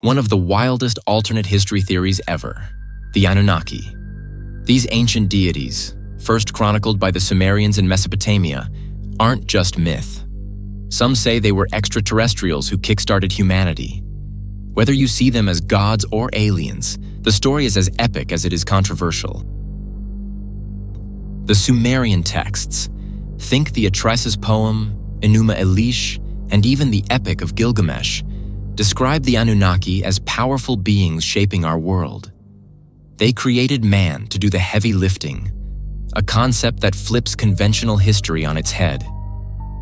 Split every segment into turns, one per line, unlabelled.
one of the wildest alternate history theories ever, the Anunnaki. These ancient deities, first chronicled by the Sumerians in Mesopotamia, aren't just myth. Some say they were extraterrestrials who kickstarted humanity. Whether you see them as gods or aliens, the story is as epic as it is controversial. The Sumerian texts, think the Atreides poem, Enuma Elish, and even the Epic of Gilgamesh, describe the Anunnaki as powerful beings shaping our world. They created man to do the heavy lifting, a concept that flips conventional history on its head.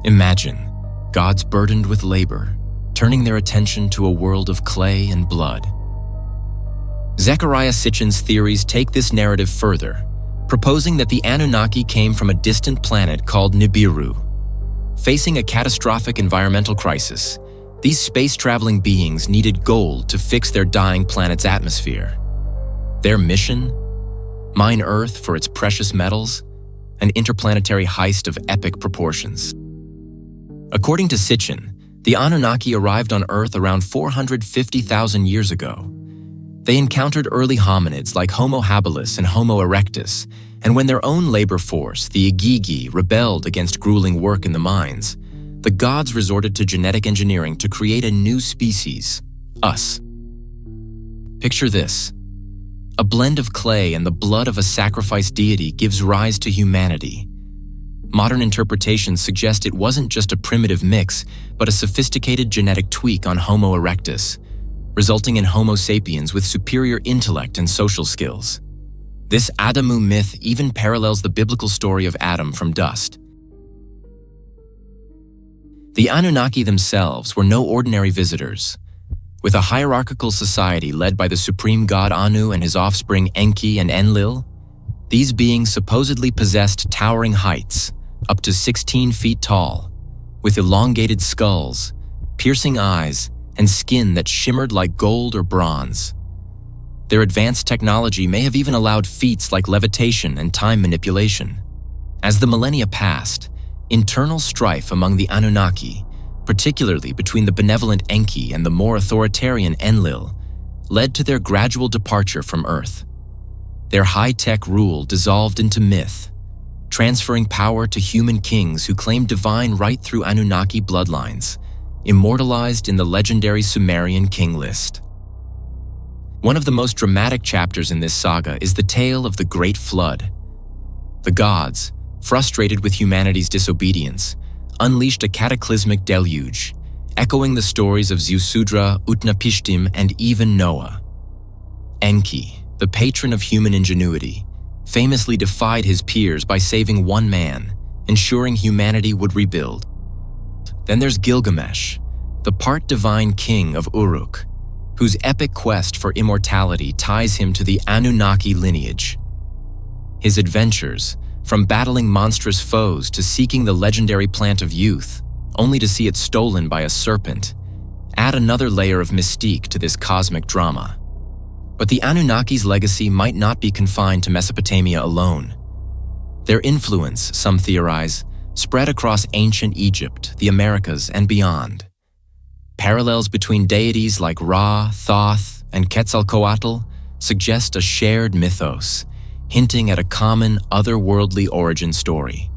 Imagine gods burdened with labor, turning their attention to a world of clay and blood. Zecharia Sitchin's theories take this narrative further, proposing that the Anunnaki came from a distant planet called Nibiru. Facing a catastrophic environmental crisis, these space-traveling beings needed gold to fix their dying planet's atmosphere. Their mission? Mine Earth for its precious metals, an interplanetary heist of epic proportions. According to Sitchin, the Anunnaki arrived on Earth around 450,000 years ago. They encountered early hominids like Homo habilis and Homo erectus, and when their own labor force, the Igigi, rebelled against grueling work in the mines, the gods resorted to genetic engineering to create a new species, us. Picture this. A blend of clay and the blood of a sacrificed deity gives rise to humanity. Modern interpretations suggest it wasn't just a primitive mix, but a sophisticated genetic tweak on Homo erectus, resulting in Homo sapiens with superior intellect and social skills. This Adamu myth even parallels the biblical story of Adam from dust. The Anunnaki themselves were no ordinary visitors. With a hierarchical society led by the supreme god Anu and his offspring Enki and Enlil, these beings supposedly possessed towering heights, up to 16 feet tall, with elongated skulls, piercing eyes, and skin that shimmered like gold or bronze. Their advanced technology may have even allowed feats like levitation and time manipulation. As the millennia passed, internal strife among the Anunnaki, particularly between the benevolent Enki and the more authoritarian Enlil, led to their gradual departure from Earth. Their high-tech rule dissolved into myth, transferring power to human kings who claimed divine right through Anunnaki bloodlines, immortalized in the legendary Sumerian king list. One of the most dramatic chapters in this saga is the tale of the Great Flood. The gods, frustrated with humanity's disobedience, unleashed a cataclysmic deluge, echoing the stories of Ziusudra, Utnapishtim, and even Noah. Enki, the patron of human ingenuity, famously defied his peers by saving one man, ensuring humanity would rebuild. Then there's Gilgamesh, the part divine king of Uruk, whose epic quest for immortality ties him to the Anunnaki lineage. His adventures, from battling monstrous foes to seeking the legendary plant of youth, only to see it stolen by a serpent, add another layer of mystique to this cosmic drama. But the Anunnaki's legacy might not be confined to Mesopotamia alone. Their influence, some theorize, spread across ancient Egypt, the Americas, and beyond. Parallels between deities like Ra, Thoth, and Quetzalcoatl suggest a shared mythos, hinting at a common otherworldly origin story.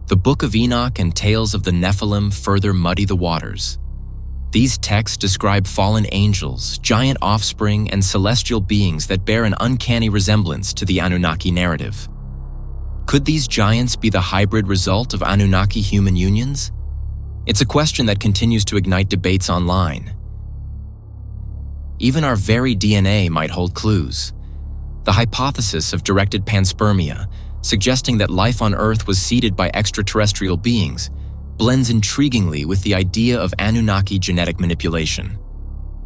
The Book of Enoch and tales of the Nephilim further muddy the waters. These texts describe fallen angels, giant offspring, and celestial beings that bear an uncanny resemblance to the Anunnaki narrative. Could these giants be the hybrid result of Anunnaki-human unions? It's a question that continues to ignite debates online. Even our very DNA might hold clues. The hypothesis of directed panspermia, suggesting that life on Earth was seeded by extraterrestrial beings, blends intriguingly with the idea of Anunnaki genetic manipulation.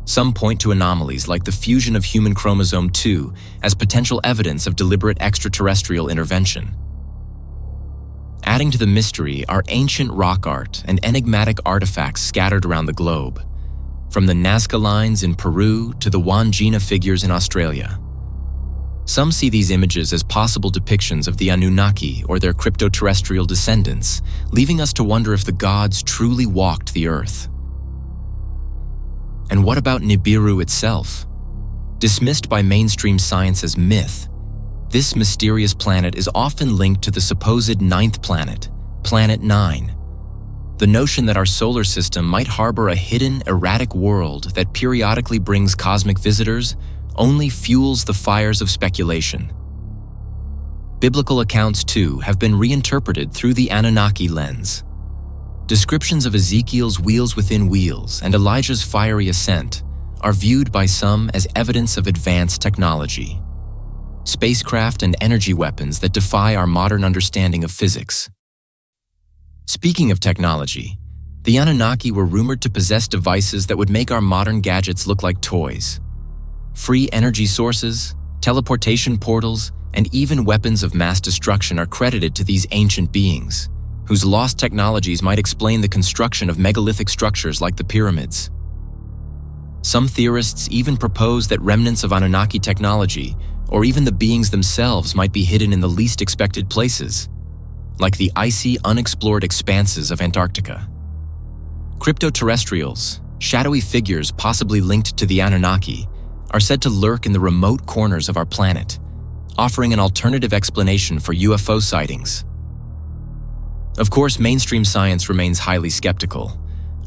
Some point to anomalies like the fusion of human chromosome 2 as potential evidence of deliberate extraterrestrial intervention. Adding to the mystery are ancient rock art and enigmatic artifacts scattered around the globe, from the Nazca lines in Peru to the Wandjina figures in Australia. Some see these images as possible depictions of the Anunnaki or their cryptoterrestrial descendants, leaving us to wonder if the gods truly walked the earth. And what about Nibiru itself? Dismissed by mainstream science as myth, this mysterious planet is often linked to the supposed ninth planet, Planet 9. The notion that our solar system might harbor a hidden, erratic world that periodically brings cosmic visitors only fuels the fires of speculation. Biblical accounts, too, have been reinterpreted through the Anunnaki lens. Descriptions of Ezekiel's wheels within wheels and Elijah's fiery ascent are viewed by some as evidence of advanced technology. Spacecraft and energy weapons that defy our modern understanding of physics. Speaking of technology, the Anunnaki were rumored to possess devices that would make our modern gadgets look like toys. Free energy sources, teleportation portals, and even weapons of mass destruction are credited to these ancient beings, whose lost technologies might explain the construction of megalithic structures like the pyramids. Some theorists even propose that remnants of Anunnaki technology, or even the beings themselves, might be hidden in the least expected places, like the icy, unexplored expanses of Antarctica. Cryptoterrestrials, shadowy figures possibly linked to the Anunnaki, are said to lurk in the remote corners of our planet, offering an alternative explanation for UFO sightings. Of course, mainstream science remains highly skeptical.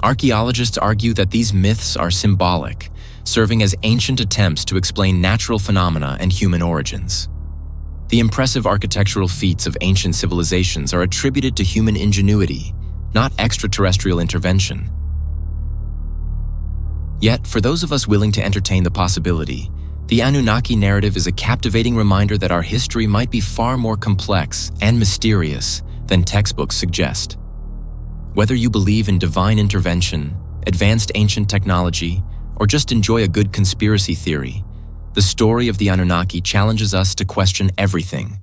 Archaeologists argue that these myths are symbolic, serving as ancient attempts to explain natural phenomena and human origins. The impressive architectural feats of ancient civilizations are attributed to human ingenuity, not extraterrestrial intervention. Yet, for those of us willing to entertain the possibility, the Anunnaki narrative is a captivating reminder that our history might be far more complex and mysterious than textbooks suggest. Whether you believe in divine intervention, advanced ancient technology, or just enjoy a good conspiracy theory, the story of the Anunnaki challenges us to question everything